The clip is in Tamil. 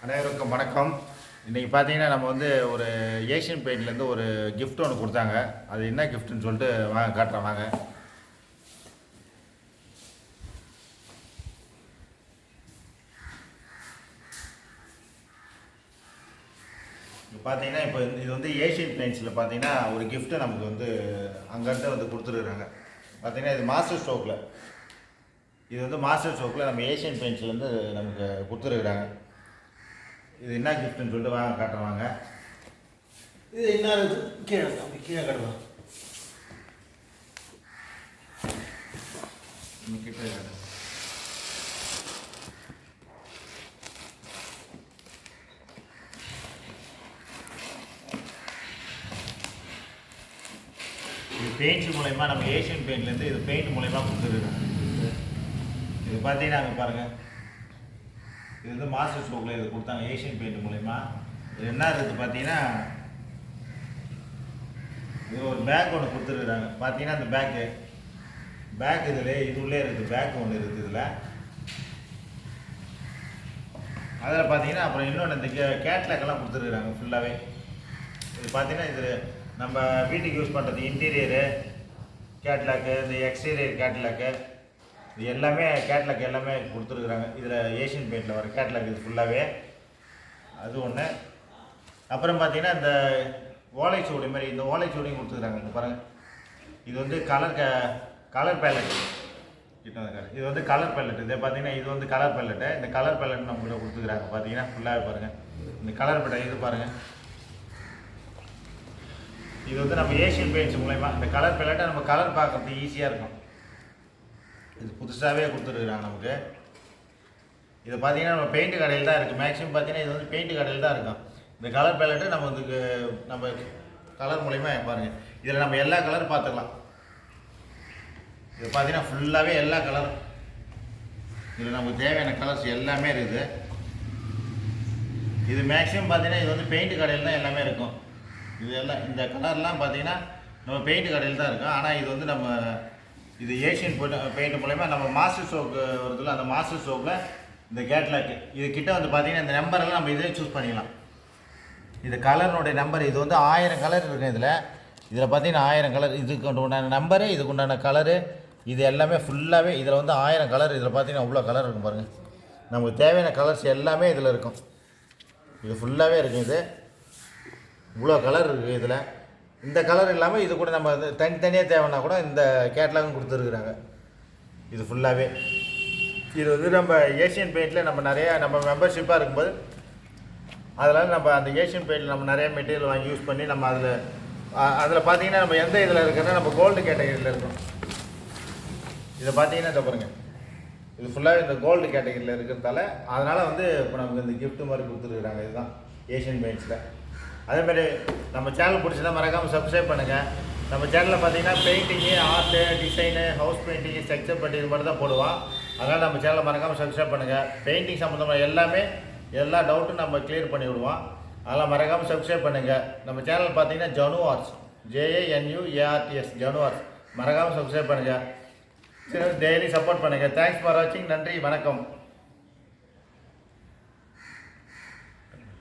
அனைவருக்கும் வணக்கம். இன்றைக்கி பார்த்தீங்கன்னா நம்ம வந்து ஒரு ஏஷியன் பெயிண்ட்லேருந்து ஒரு கிஃப்ட் ஒன்று கொடுத்தாங்க. அது என்ன கிஃப்ட்டுன்னு சொல்லிட்டு வாங்க காட்டுறேன் வாங்க. பார்த்தீங்கன்னா இப்போ இது வந்து ஏஷியன் பெயிண்ட்ஸில் பார்த்தீங்கன்னா ஒரு கிஃப்ட்டு நமக்கு வந்து அங்கேருந்து வந்து கொடுத்துருக்குறாங்க. பார்த்தீங்கன்னா இது மாஸ்டர் ஸ்ட்ரோக்கில், இது வந்து மாஸ்டர் ஸ்ட்ரோக்கில் நம்ம ஏஷியன் பெயிண்ட்ஸ்லேருந்து நமக்கு கொடுத்துருக்குறாங்க. இது என்ன கிஃப்ட்னு சொல்லிட்டு வாங்க காட்டுவாங்க. இது என்ன கீழே கீழே கட்டுவாங்க கிட்ட இது பெயிண்ட்ஸ் மூலயமா நம்ம ஏஷியன் பெயிண்ட்லேருந்து இது பெயிண்ட் மூலயமா கொடுத்துருக்காங்க. இது பார்த்தீங்கன்னா அங்கே பாருங்கள், இது வந்து மாஸ்டர் ஸ்ட்ரோக்கில் இது கொடுத்தாங்க ஏஷியன் பெயிண்ட் மூலயமா. இது என்ன இருக்குது பார்த்தீங்கன்னா, இது ஒரு பேக் ஒன்று கொடுத்துருக்குறாங்க. பார்த்தீங்கன்னா அந்த பேக் இது உள்ளே இருக்குது, பேக் ஒன்று இருக்குது இதில். அதில் பார்த்தீங்கன்னா அப்புறம் இன்னொன்று இந்த கேட்லாக்கெல்லாம் கொடுத்துருக்குறாங்க ஃபுல்லாகவே. இது பார்த்தீங்கன்னா இது நம்ம வீட்டுக்கு யூஸ் பண்ணுறது இன்டீரியரு கேட்லாக்கு, இந்த எக்ஸ்டீரியர் கேட்லாக்கு, இது எல்லாமே கேட்லாக் எல்லாமே கொடுத்துருக்குறாங்க. இதில் ஏஷியன் பெயிண்டில் வர கேட்லாக் இது ஃபுல்லாகவே. அது ஒன்று. அப்புறம் பார்த்தீங்கன்னா இந்த ஓலைச்சுவடி மாதிரி இந்த ஓலைச்சுவடியும் கொடுத்துருக்குறாங்க. இங்கே பாருங்கள், இது வந்து கலர் பேலட். இது வந்து கலர் பேலட். இதை பார்த்தீங்கன்னா இது வந்து கலர் பேலட்டு. இந்த கலர் பேலட் நம்மகிட்ட கொடுத்துருக்குறாங்க. பார்த்தீங்கன்னா ஃபுல்லாகவே பாருங்கள், இந்த கலர் பேலட் இது பாருங்கள். இது வந்து நம்ம ஏஷியன் பெயிண்ட்ஸ் மூலயமா இந்த கலர் பேலட்டை நம்ம கலர் பார்க்குறதுக்கு ஈஸியாக இருக்கும். இது புதுசாகவே கொடுத்துருக்குறாங்க நமக்கு. இதை பார்த்தீங்கன்னா நம்ம பெயிண்ட் கடையில் தான் இருக்குது. மேக்ஸிமம் பார்த்தீங்கன்னா இது வந்து பெயிண்ட் கடையில் தான் இருக்கும். இந்த கலர் பேலட்டு நம்ம கலர் மூலயமா பாருங்கள், இதில் நம்ம எல்லா கலரும் பார்த்துக்கலாம். இது பார்த்தீங்கன்னா ஃபுல்லாகவே எல்லா கலர், இதில் நமக்கு தேவையான கலர்ஸ் எல்லாமே இருக்குது. இது மேக்ஸிமம் பார்த்தீங்கன்னா இது வந்து பெயிண்ட் கடையில் தான் எல்லாமே இருக்கும். இது எல்லாம் இந்த கலர்லாம் பார்த்தீங்கன்னா நம்ம பெயிண்ட் கடையில் தான் இருக்கும். ஆனால் இது வந்து நம்ம இது ஏஷியன் பெயிண்ட் மூலயமா நம்ம மாஸ்டர் ஸ்ட்ரோக் வருதுல, அந்த மாஸ்டர் ஸ்ட்ரோக்கில் இந்த கேட்லாக்கு இது கிட்ட வந்து பார்த்தீங்கன்னா இந்த நம்பரெல்லாம் நம்ம இதே சூஸ் பண்ணிக்கலாம். இது கலர்னுடைய நம்பர், இது வந்து 1000 கலர் இருக்குது இதில் பார்த்தீங்கன்னா 1000 கலர். இதுக்கு உண்டான நம்பரு, இதுக்கு உண்டான கலரு, இது எல்லாமே ஃபுல்லாகவே இதில் வந்து 1000 கலர். இதில் பார்த்தீங்கன்னா அவ்வளோ கலர் இருக்கும் பாருங்கள். நமக்கு தேவையான கலர்ஸ் எல்லாமே இதில் இருக்கும். இது ஃபுல்லாகவே இருக்கும். இது இவ்வளோ கலர் இருக்குது இதில். இந்த கலர் இல்லாமல் இது கூட நம்ம தனித்தனியாக தேவைன்னா கூட இந்த கேட்லாகும் கொடுத்துருக்குறாங்க. இது ஃபுல்லாகவே இது வந்து நம்ம ஏஷியன் பெயிண்டில் நம்ம மெம்பர்ஷிப்பாக இருக்கும்போது அதனால் நம்ம அந்த ஏஷியன் பெயிண்டில் நம்ம நிறைய மெட்டீரியல் வாங்கி யூஸ் பண்ணி நம்ம அதில் பார்த்தீங்கன்னா நம்ம எந்த இதில் இருக்கிறனா நம்ம கோல்டு கேட்டகரியில் இருக்கோம். இதை பார்த்தீங்கன்னா இதை பாருங்கள், இது ஃபுல்லாகவே இந்த கோல்டு கேட்டகரியில் இருக்கிறதால அதனால் வந்து இப்போ நமக்கு இந்த கிஃப்ட் மாதிரி கொடுத்துருக்குறாங்க. இதுதான் ஏஷியன் பெயிண்ட்ஸில். அதேமாதிரி நம்ம சேனல் பிடிச்சதா மறக்காமல் சப்ஸ்கிரைப் பண்ணுங்கள். நம்ம சேனலில் பார்த்தீங்கன்னா painting, art, design, house painting, structure painting இது மாதிரி தான் போடுவோம். அதனால் நம்ம சேனலை மறக்காமல் சப்ஸ்கிரைப் பண்ணுங்கள். பெயிண்டிங் சம்மந்தமாக எல்லா டவுட்டும் நம்ம கிளியர் பண்ணி விடுவோம். அதெல்லாம் மறக்காமல் சப்ஸ்கிரைப் பண்ணுங்கள். நம்ம சேனல் பார்த்தீங்கன்னா ஜனுவார்ட்ஸ், JANUARTS ஜனுவார்ட்ஸ். மறக்காமல் சப்ஸ்கிரைப் பண்ணுங்கள். டெய்லி சப்போர்ட் பண்ணுங்கள். தேங்க்ஸ் ஃபார் வாட்சிங். நன்றி, வணக்கம்.